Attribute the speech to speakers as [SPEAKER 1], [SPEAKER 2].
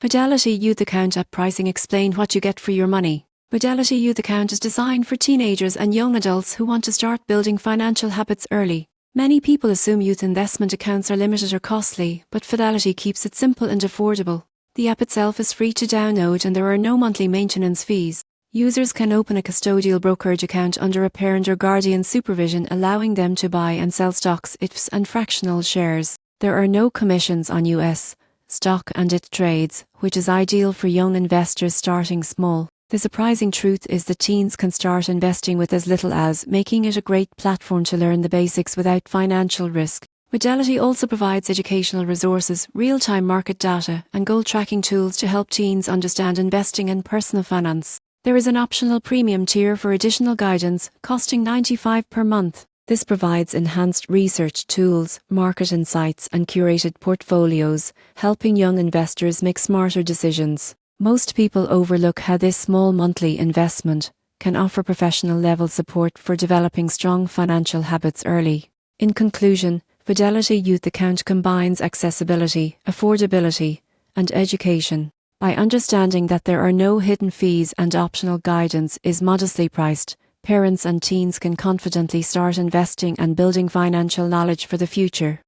[SPEAKER 1] Fidelity Youth Account app pricing. Explain what you get for your money. Fidelity Youth Account is designed for teenagers and young adults who want to start building financial habits early. Many people assume youth investment accounts are limited or costly, but Fidelity keeps it simple and affordable. The app itself is free to download and there are no monthly maintenance fees. Users can open a custodial brokerage account under a parent or guardian supervision, allowing them to buy and sell stocks, ITFs and fractional shares. There are no commissions on US stock and IT trades, which is ideal for young investors starting small. The surprising truth is that teens can start investing with as little as, making it a great platform to learn the basics without financial risk. Fidelity also provides educational resources, real-time market data, and goal tracking tools to help teens understand investing and personal finance. There is an optional premium tier for additional guidance, costing $95 per month. This provides enhanced research tools, market insights, and curated portfolios, helping young investors make smarter decisions. Most people overlook how this small monthly investment can offer professional-level support for developing strong financial habits early. In conclusion, Fidelity Youth Account combines accessibility, affordability, and education. By understanding that there are no hidden fees and optional guidance is modestly priced, parents and teens can confidently start investing and building financial knowledge for the future.